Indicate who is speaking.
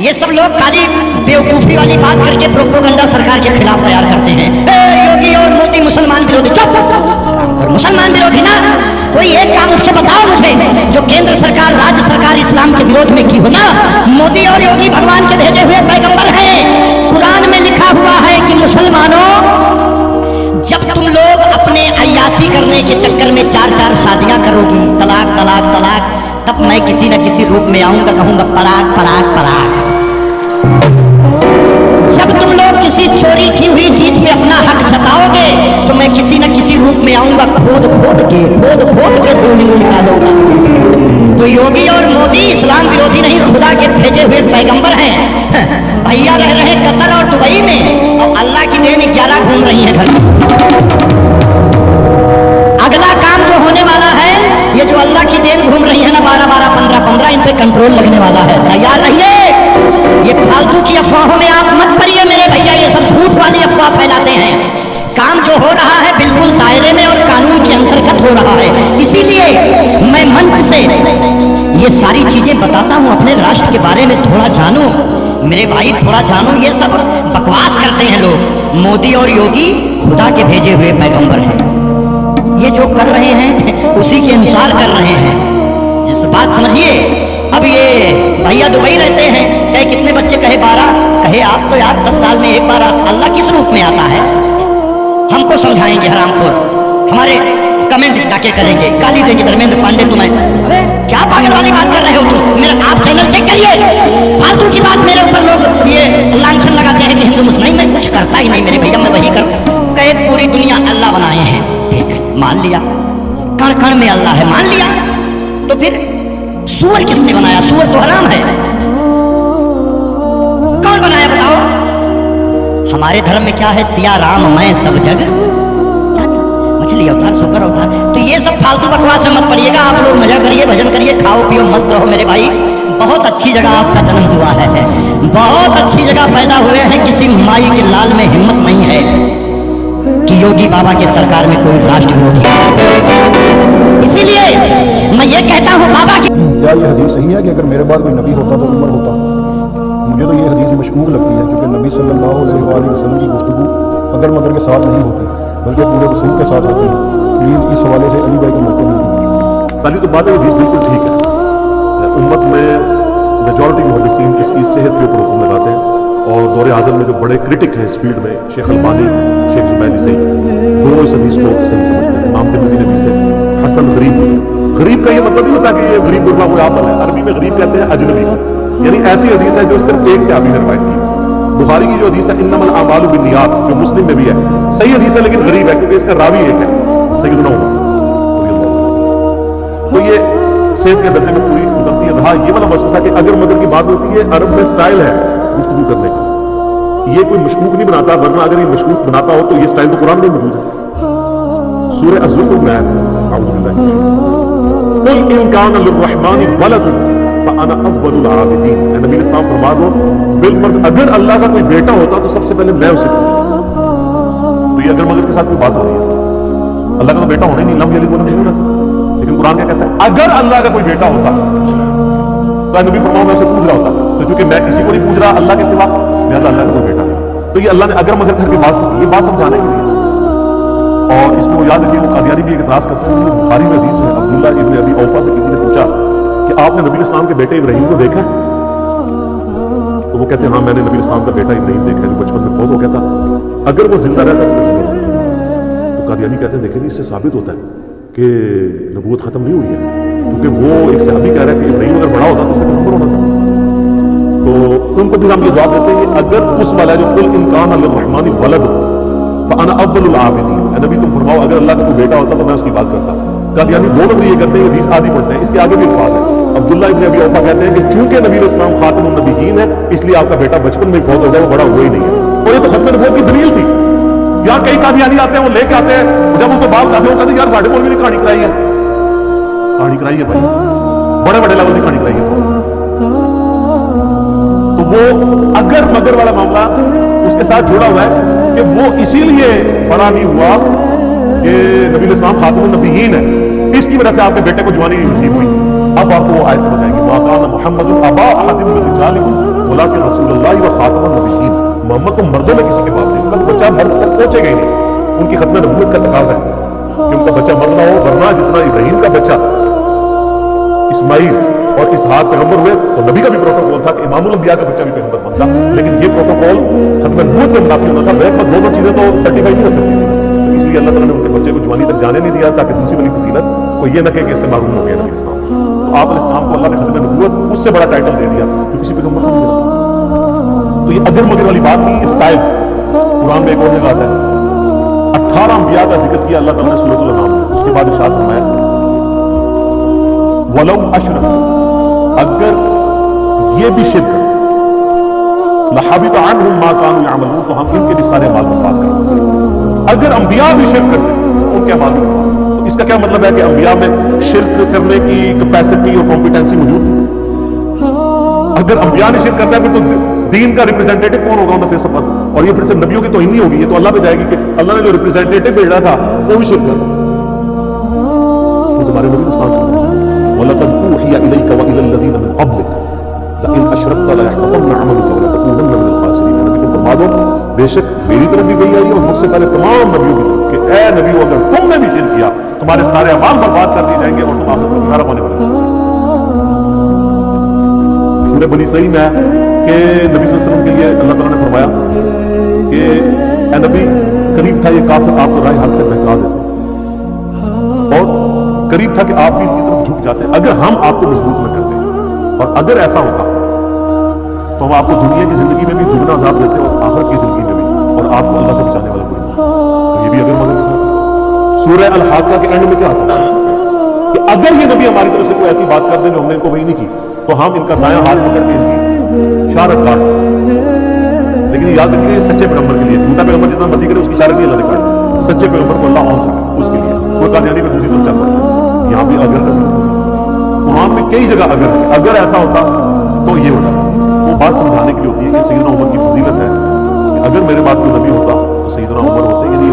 Speaker 1: ये सब लोग खाली बेवकूफ़ी वाली बात करके प्रोपोगंडा सरकार के खिलाफ तैयार करते हैं। योगी और मोदी मुसलमान विरोधी, और मुसलमान विरोधी ना, कोई एक काम उसके बताओ मुझे जो केंद्र सरकार, राज्य सरकार इस्लाम के विरोध में की हो ना। मोदी और योगी भगवान के भेजे हुए पैगंबर हैं। कुरान में लिखा हुआ है कि मुसलमानों, जब तुम लोग अपने अय्यासी करने के चक्कर में 4-4 शादियां करोगी, तलाक तलाक तलाक, तब मैं किसी न किसी रूप में आऊंगा, कहूंगा पराग पराग पराग। जब तुम लोग किसी चोरी की हुई चीज में अपना हक जताओगे तो मैं किसी न किसी रूप में आऊंगा, खोद खोद के से उन्हें निकालूंगा। तो योगी और मोदी इस्लाम विरोधी नहीं, खुदा के भेजे हुए पैगंबर हैं। भैया रह रहे कतर और दुबई में, और अल्लाह की देन 11 घूम रही है घर। अगला काम जो होने वाला है, ये जो अल्लाह की देन घूम रही है ना 12-12, 15-15, इन पे कंट्रोल लगने वाला है। तैयार रहिए। ये फालतू की अफवाहों में आप मत पड़िए मेरे भैया, ये सब झूठ वाली अफवाह फैलाते हैं। काम जो हो रहा है बिल्कुल दायरे में और कानून के अंतर्गत हो रहा है। इसीलिए मैं मंच से ये सारी चीजें बताता हूँ, अपने राष्ट्र के बारे में थोड़ा जानो मेरे भाई, थोड़ा जानो। ये सब बकवास करते हैं लोग। मोदी और योगी खुदा के भेजे हुए पैगंबर हैं। ये जो कर रहे हैं उसी के अनुसार कर रहे हैं। जिस बात समझिए, अब ये भैया दुबई रहते हैं, कहे कितने बच्चे, कहे 12, कहे आप तो यार 10 साल में एक बार अल्लाह किस रूप में आता है, हमको समझाएंगे हरामखोर। हमारे कमेंट जाके करेंगे, गाली देंगे धर्मेंद्र पांडे तुम्हें। अबे क्या पागल वाली बात कर रहे हो तुम? मेरा आप चैनल चेक करिए। फालतू की बात मेरे ऊपर लोग ये लांछन लगाते हैं कि हिंदू मुस्लिम। नहीं, मैं कुछ करता ही नहीं मेरे भैया, मैं वही करता। कहे पूरी दुनिया अल्लाह बनाए हैं, ठीक है मान लिया, कण कण में अल्लाह है मान लिया, तो फिर सूअर किसने बनाया? सूअर तो हराम है, कौन बनाया बताओ? हमारे धर्म में क्या है? सिया राम मैं सब जग, मछली अवतार शुक्र अवतार। तो ये सब फालतू बकवास में मत पड़िएगा। आप लोग मजा करिए, भजन करिए, खाओ पियो, मस्त रहो मेरे भाई। बहुत अच्छी जगह आपका जन्म हुआ है, बहुत अच्छी जगह पैदा हुए हैं। किसी माई के लाल में हिम्मत नहीं है कि योगी बाबा के सरकार में कोई राष्ट्र विरोधी। इसीलिए मैं ये कहता हूँ बाबा की,
Speaker 2: क्या ये हदीस सही है कि अगर मेरे बाद कोई नबी होता तो उमर होता? मुझे तो ये हदीस मशकूक लगती है, क्योंकि नबी सल्लल्लाहु अलैहि वसल्लम की गुफ्तगू अगर मगर के साथ नहीं होती बल्कि पूरे रसूल के साथ होती है। प्लीज़ इस हवाले से अली भाई को मौका नहीं दीजिए।
Speaker 3: पहली तो बात है, हदीस बिल्कुल ठीक है। उम्मत में मेजॉरिटी मुहद्दिसीन इसकी सेहत के ऊपर हुक्म लगाते हैं, और दौरे आज़म में जो बड़े क्रिटिक हैं इस फील्ड में, शेख अलबानी, शेख जुबैनी से, दोनों इस हदीस को सही समझते हैं। इमाम तिरमिज़ी ने भी से हसन गरीब, गरीब का ये मतलब नहीं होता कि ये गरीब गुरबा कोई आप है। अरबी में गरीब कहते हैं अजनबी को, यानी ऐसी हदीस है जो सिर्फ एक सहाबी ने रवायत की। बुखारी की जो हदीस है इन्नमल आमालु बिन्नियात, जो मुस्लिम में भी है, सही हदीस है लेकिन गरीब है क्योंकि इसका रावी एक है, सैयदना उमर। तो ये सेहत के दर्जे में पूरी उतरती है। रहा ये वाला मसला कि अगर मगर की बात होती है, अरब में स्टाइल है गुफ्तगू करने का, ये कोई मशकूक नहीं बनाता, वरना अगर ये मशकूक बनाता हो तो ये स्टाइल तो कुरान में मौजूद है। सूरह अज़्ज़ुख्रुफ में है, अऊज़ु बिल्लाहि मिनश शैतानिर रजीम, कुल इन कान लिर्रहमानि वलदुन फअना अव्वलुल आबिदीन। नबी इस्लाम फरमा दो, बिलफर्ज अगर अल्लाह का कोई बेटा होता तो सबसे पहले मैं उसे पूछता। तो ये अगर मगर के साथ कोई बात हो रही है, अल्लाह का तो बेटा होना ही नहीं, लम यलिद वलम यूलद। लेकिन कुरान क्या कहता है? अगर अल्लाह का कोई बेटा होता तो नबी फरमाओ मैं उसे पूछ रहा होता। तो चूंकि मैं किसी को नहीं पूछ रहा अल्लाह के सिवा, लिहाजा अल्लाह का कोई बेटा है। तो ये अल्लाह ने अगर मगर करके बात की, ये बात समझाने के लिए। और इसमें वो याद रखिए, वो कादियानी भी एक इतराज करते हैं। बुखारी में हदीस है, अब्दुल्लाह इब्न अबी औफा से किसी ने पूछा कि आपने नबी इस्लाम के बेटे इब्राहीम को देखा? तो वो कहते हैं हाँ मैंने नबी इस्लाम का बेटा इब्राहीम देखा, जो बचपन में फौत हो गया था। अगर वो जिंदा रहता तो कादियानी कहते हैं देखिए इससे साबित होता है कि नबूवत खत्म नहीं हुई है, क्योंकि वो एक सहाबी कह रहा है कि इब्राहीम अगर बड़ा होता तो उससे नंबर होना था। तो उनको भी हम ये जवाब देते हैं कि अगर उस वाला जो कुल इनकान लिर्रहमानि वलद फअना अव्वलुल आबिदीन, नबी तुम फरमाओ अगर अल्लाह का कोई बेटा होता तो मैं उसकी बात करता। कादियानी दोनों भी ये करते हैं, हदीस आदि पढ़ते हैं। इसके आगे भी अल्फाज है। अब्दुल्लाह इब्न अबी औफा कहते हैं कि चूंकि नबी इस्लाम खातमुन नबिय्यीन है, इसलिए आपका बेटा बचपन में फौत हो गया, वो बड़ा हुआ ही नहीं है। और ये तो खत्म नबूवत की दलील थी। यहाँ कई कादियानी आते हैं, वो लेके आते हैं, जब उनको बात आते हैं वो कहते हैं यार साढ़े मौलवी ने कहानी कराई है। कहानी कराई है भाई, बड़े बड़े लेवल की कहानी कराई है। तो वो अगर मगर वाला मामला उसके साथ जुड़ा हुआ है कि वो इसीलिए बड़ा नहीं हुआ कि नबी इस्लाम खातमुन नबिय्यीन है, इसकी वजह से आपके बेटे को जवानी नसीब हुई। अब आपको वो आयत समझ आएगी, मा काना मुहम्मदुन अबा अहदिन मिन रिजालिकुम वला के रसूलुल्लाह व खातमुन नबिय्यीन, मोहम्मद को मर्दों में किसी के बाप नहीं, उनका तो बच्चा मर्द तक पहुंचेगा ही नहीं, उनकी खत्म नबूवत का तकाजा है कि उनका बच्चा मर्द ना हो, वरना जिस तरह इब्राहीम का बच्चा इस्माइल और इसहाक पैगंबर हुए तो नबी का भी प्रोटोकॉल था कि इमामुल अंबिया का बच्चा भी पैगंबर बनता, लेकिन ये प्रोटोकॉल खत्म नबूवत के मुनाफी होता था। वह दोनों चीजें तो सर्टिफाई नहीं हो सकती थी, तो इसलिए अल्लाह ताला ने उनके बच्चे को जवानी तक जाने नहीं दिया, ताकि दूसरी वाली फजीलत को ये न कहे कि इससे मालूम हो गया नबी इस्लाम। तो आप इस्लाम को अल्लाह ने खत्म नबूवत उससे बड़ा टाइटल दे दिया जो किसी पैगंबर को नहीं मिला। तो ये अगर मगर वाली बात नहीं, इस टाइप कुरान में एक और जगह आता है, 18 अंबिया का जिक्र किया अल्लाह ताला ने सूरह अल-अनआम में, उसके बाद इरशाद फरमाया वलौ अशरकू, अगर ये भी शिर्क लहबित अन्हुम मा कानू यअमलून, तो हम इनके भी सारे अमाल बर्बाद कर देंगे। अगर अंबिया भी शिर्क करते हैं उनके अमाल भी बर्बाद, तो इसका क्या मतलब है कि अंबिया में शिर्क करने की कैपेसिटी और कॉम्पिटेंसी मौजूद थी। अगर अंबिया ने शिर्क करता है फिर तो दीन का रिप्रेजेंटेटिव कौन होगा on the face of earth, और ये फिर से नबियों की तो ही नहीं होगी, ये तो अल्लाह पे जाएगी कि अल्लाह ने जो रिप्रेजेंटेटिव भेजा था वो भी शिर्क कर, वो तुम्हारे नबी इस्लाम वलक़द ऊहिया इलैका व इलल लज़ीना मिन क़ब्लिक लइन अशरकता लयहबतन्न अमलुका व लतकूनन्न मिनल ख़ासिरीन। नबी को फरमा दो बेशक मेरी तरफ भी गई है और मुझसे पहले तमाम नबियों की तरफ कि ऐ नबियों अगर तुमने भी शिर्क किया तुम्हारे सारे अमाल बर्बाद कर दिए जाएंगे और तुम आखिरत में खसारा पाने वाले हो। सूरह बनी इसराईल में है कि नबी सल्लल्लाहु अलैहि वसल्लम के लिए अल्लाह ताला ने फरमाया कि ऐ नबी करीब था ये काफिर आपको राह हक से बहका देते और करीब था कि आप भी इनकी तरफ झुक जाते, अगर हम आपको मजबूत न करते, और अगर ऐसा होता तो हम आपको दुनिया की जिंदगी में भी दुगना अज़ाब देते और आखिरत की जिंदगी में भी, और आपको अल्लाह से बचाने वाला कोई नहीं। तो ये भी अगर मगर के साथ सूरह अल-हाक़ा के एंड में क्या आता है कि अगर ये नबी हमारी तरफ से कोई ऐसी बात कर दे जो हमने इनको वही नहीं की, तो हम इनका दायां हाथ पकड़ के इनकी शारत काट, लेकिन याद रखिए सच्चे पैगंबर के लिए, झूठा पैगंबर जितना मर्जी करे उसकी शारत नहीं अल्लाह ने काट, सच्चे पैगंबर को अल्लाह ऑन करे उसके लिए, कोई कादियानी पे दूसरी तरफ चल पड़ता है। यहाँ भी अगर का जिक्र कुरान में कई जगह अगर ऐसा होता तो ये होता, वो बात समझाने के लिए होती है कि सैयदना उमर की फजीलत है कि अगर मेरे बाद कोई नबी होता तो सैयदना उमर होते, यदि